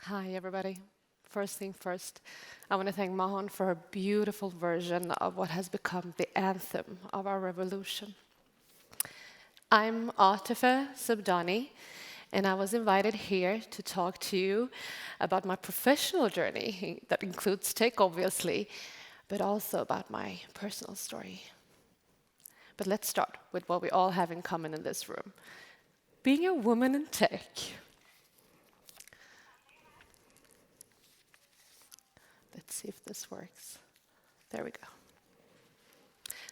Hi, everybody. First thing first, I want to thank Mahon for her beautiful version of what has become the anthem of our revolution. I'm Atefeh Sebdani, and I was invited here to talk to you about my professional journey. That includes tech, obviously, but also about my personal story. But let's start with what we all have in common in this room. Being a woman in tech. Let's see if this works. There we go.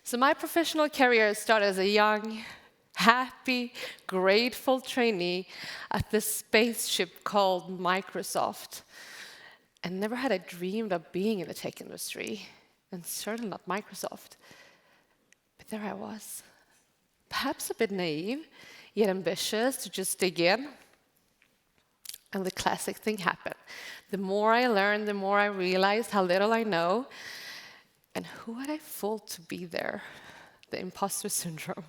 So my professional career started as a young, happy, grateful trainee at this spaceship called Microsoft. And never had I dreamed of being in the tech industry, and certainly not Microsoft. But there I was, perhaps a bit naive, yet ambitious to just dig in. And the classic thing happened. The more I learned, the more I realized how little I know. And who had I fooled to be there? The imposter syndrome.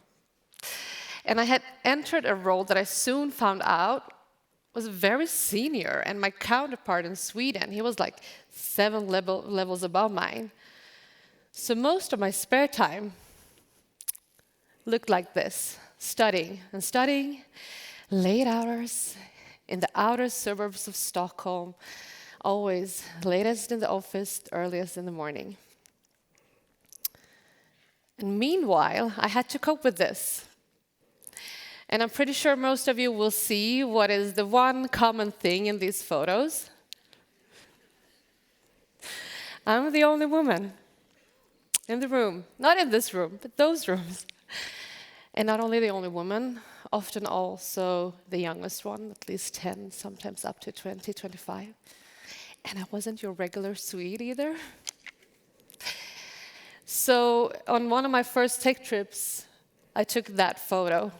And I had entered a role that I soon found out was very senior. And my counterpart in Sweden, he was like 7 levels above mine. So most of my spare time looked like this, studying and studying, late hours, in the outer suburbs of Stockholm, always latest in the office, earliest in the morning. And meanwhile, I had to cope with this. And I'm pretty sure most of you will see what is the one common thing in these photos. I'm the only woman in the room. Not in this room, but those rooms. And not only the only woman, often also the youngest one, at least 10, sometimes up to 20, 25. And I wasn't your regular Swede either. So on one of my first tech trips, I took that photo.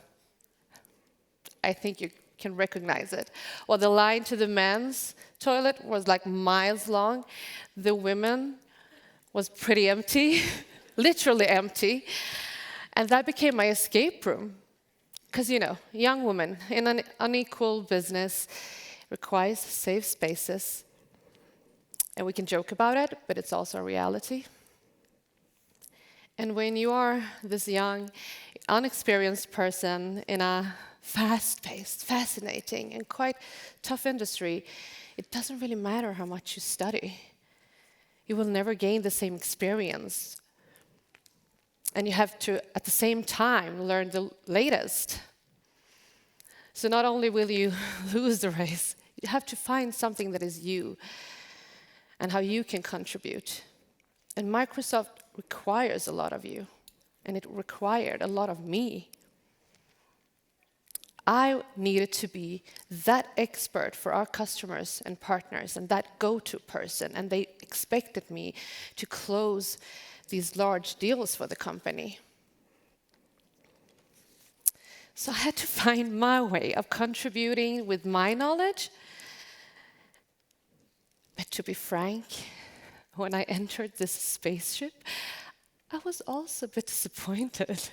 I think you can recognize it. Well, the line to the men's toilet was like miles long. The women was pretty empty, literally empty. And that became my escape room. Because, you know, young women in an unequal business requires safe spaces. And we can joke about it, but it's also a reality. And when you are this young, unexperienced person in a fast-paced, fascinating, and quite tough industry, it doesn't really matter how much you study. You will never gain the same experience. And you have to, at the same time, learn the latest. So not only will you lose the race, you have to find something that is you and how you can contribute. And Microsoft requires a lot of you, and it required a lot of me. I needed to be that expert for our customers and partners and that go-to person, and they expected me to close these large deals for the company. So I had to find my way of contributing with my knowledge. But to be frank, when I entered this spaceship, I was also a bit disappointed.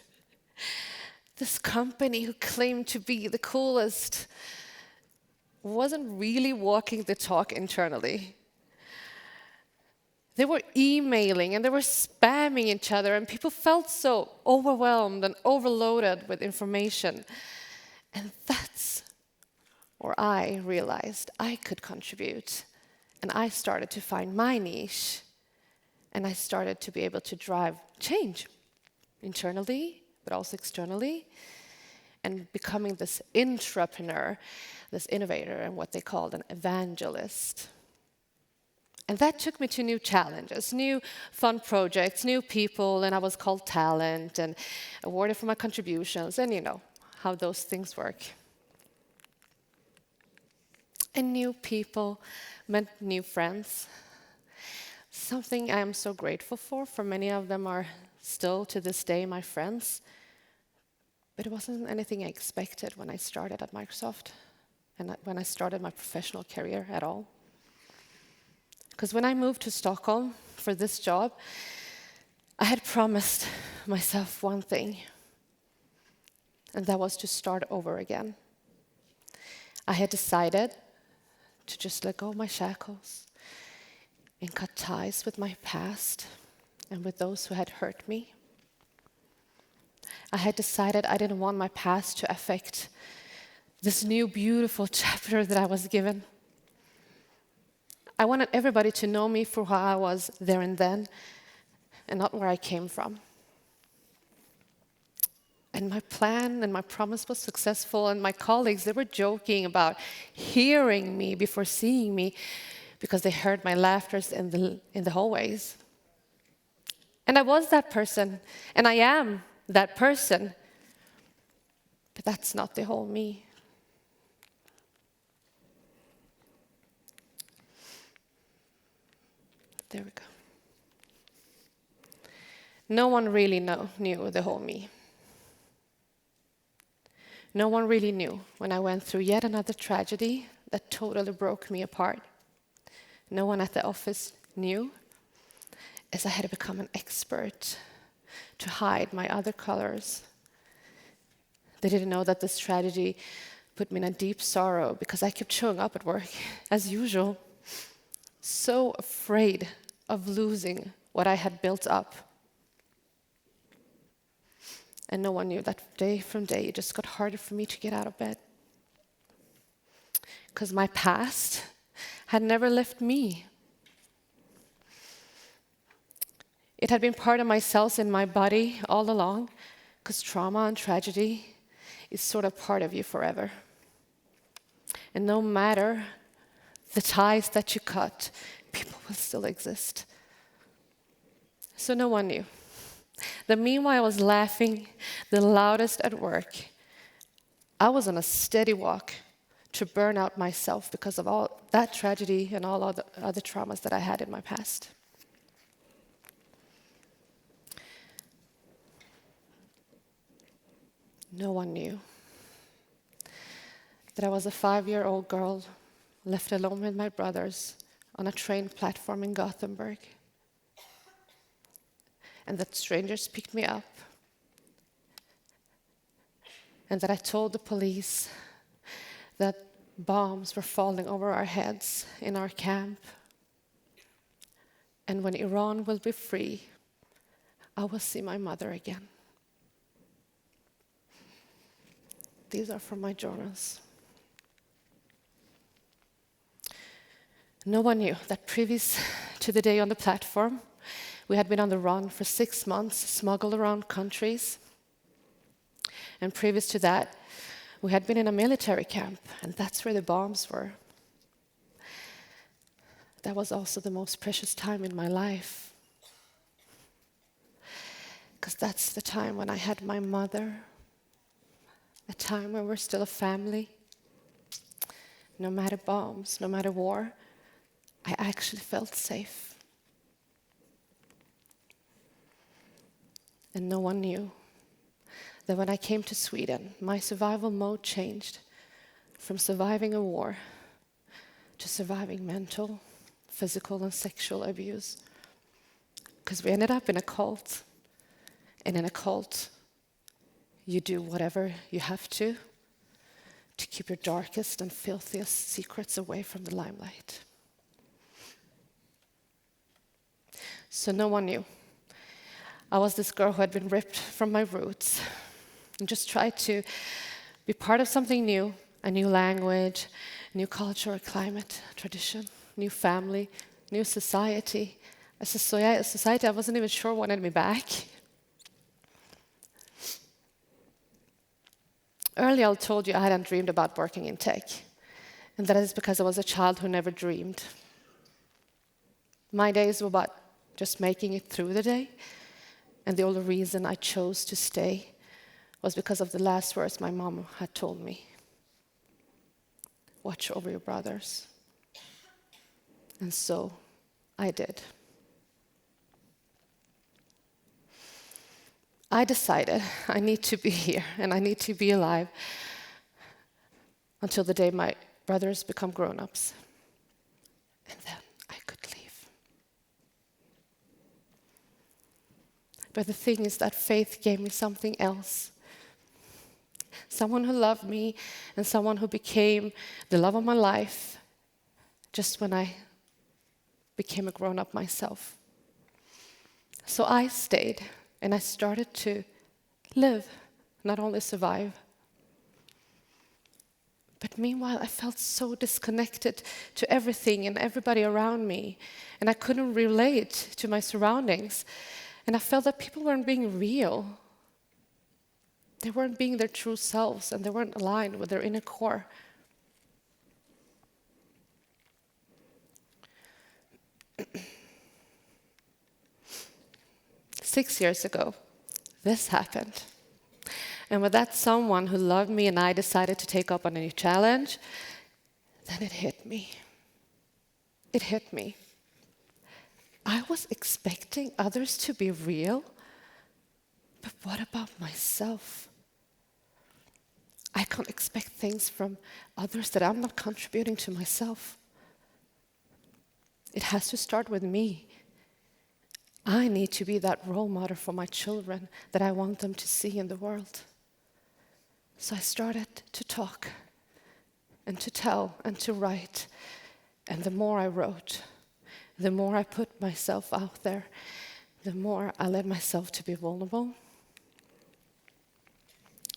This company who claimed to be the coolest wasn't really walking the talk internally. They were emailing and they were spamming each other, and people felt so overwhelmed and overloaded with information. And that's where I realized I could contribute. And I started to find my niche. And I started to be able to drive change internally, but also externally, and becoming this intrapreneur, this innovator, and what they called an evangelist. And that took me to new challenges, new fun projects, new people, and I was called talent and awarded for my contributions, and you know how those things work. And new people meant new friends. Something I am so grateful for many of them are still to this day my friends. But it wasn't anything I expected when I started at Microsoft and when I started my professional career at all. Because when I moved to Stockholm for this job, I had promised myself one thing, and that was to start over again. I had decided to just let go of my shackles and cut ties with my past and with those who had hurt me. I had decided I didn't want my past to affect this new beautiful chapter that I was given. I wanted everybody to know me for who I was there and then, and not where I came from. And my plan and my promise was successful, and my colleagues, they were joking about hearing me before seeing me because they heard my laughter in the hallways. And I was that person, and I am that person, but that's not the whole me. There we go. No one really knew the whole me. No one really knew when I went through yet another tragedy that totally broke me apart. No one at the office knew, as I had to become an expert to hide my other colors. They didn't know that this tragedy put me in a deep sorrow because I kept showing up at work as usual, so afraid of losing what I had built up. And no one knew that day from day it just got harder for me to get out of bed. Because my past had never left me. It had been part of my cells in my body all along, because trauma and tragedy is sort of part of you forever. And no matter the ties that you cut, people will still exist. So no one knew. That meanwhile I was laughing the loudest at work, I was on a steady walk to burn out myself because of all that tragedy and all other traumas that I had in my past. No one knew that I was a 5-year-old girl left alone with my brothers on a train platform in Gothenburg, and that strangers picked me up, and that I told the police that bombs were falling over our heads in our camp, and when Iran will be free, I will see my mother again. These are from my journals. No one knew that previous to the day on the platform, we had been on the run for 6 months, smuggled around countries. And previous to that, we had been in a military camp, and that's where the bombs were. That was also the most precious time in my life. Because that's the time when I had my mother, a time when we're still a family. No matter bombs, no matter war, I actually felt safe. And no one knew that when I came to Sweden, my survival mode changed from surviving a war to surviving mental, physical, and sexual abuse. Because we ended up in a cult. And in a cult, you do whatever you have to keep your darkest and filthiest secrets away from the limelight. So no one knew. I was this girl who had been ripped from my roots and just tried to be part of something new, a new language, new culture, climate, tradition, new family, new society. A society I wasn't even sure wanted me back. Earlier I told you I hadn't dreamed about working in tech, and that is because I was a child who never dreamed. My days were about just making it through the day. And the only reason I chose to stay was because of the last words my mom had told me. Watch over your brothers. And so I did. I decided I need to be here and I need to be alive until the day my brothers become grown-ups. And then I could leave. But the thing is that faith gave me something else. Someone who loved me and someone who became the love of my life just when I became a grown-up myself. So I stayed, and I started to live, not only survive. But meanwhile, I felt so disconnected to everything and everybody around me, and I couldn't relate to my surroundings. And I felt that people weren't being real. They weren't being their true selves, and they weren't aligned with their inner core. Six years ago, this happened. And with that someone who loved me and I decided to take up on a new challenge, then it hit me. It hit me. I was expecting others to be real, but what about myself? I can't expect things from others that I'm not contributing to myself. It has to start with me. I need to be that role model for my children that I want them to see in the world. So I started to talk and to tell and to write. And the more I wrote, the more I put myself out there, the more I let myself to be vulnerable.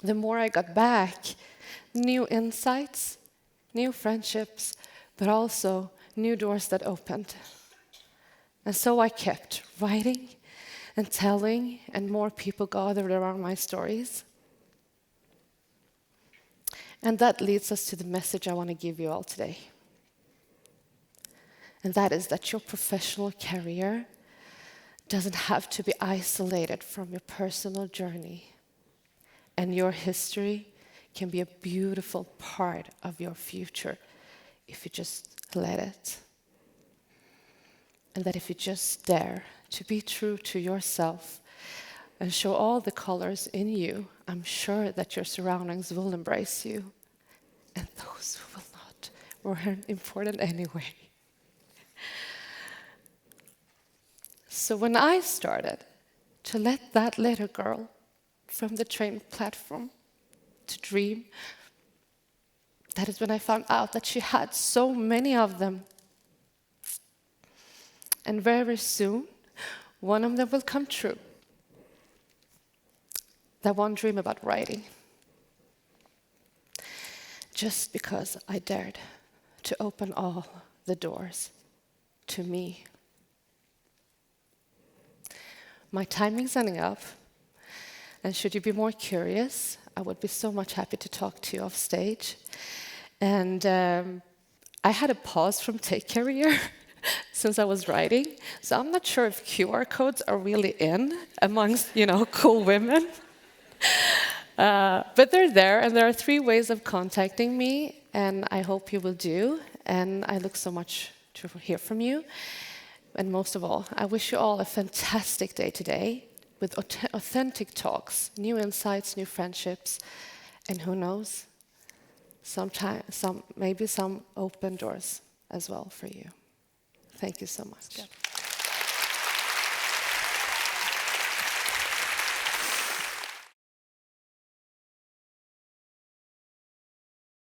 The more I got back new insights, new friendships, but also new doors that opened. And so I kept writing and telling, and more people gathered around my stories. And that leads us to the message I want to give you all today. And that is that your professional career doesn't have to be isolated from your personal journey. And your history can be a beautiful part of your future if you just let it. And that if you just dare to be true to yourself and show all the colors in you, I'm sure that your surroundings will embrace you. And those who will not weren't important anyway. So when I started to let that little girl from the train platform to dream, that is when I found out that she had so many of them. And very soon, one of them will come true. That one dream about writing. Just because I dared to open all the doors to me. My timing's running up, and should you be more curious, I would be so much happy to talk to you off stage. And I had a pause from Take Career since I was writing, so I'm not sure if QR codes are really in amongst, cool women. But they're there, and there are 3 ways of contacting me, and I hope you will do. And I look so much to hear from you. And most of all, I wish you all a fantastic day today with authentic talks, new insights, new friendships, and who knows, maybe some open doors as well for you. Thank you so much.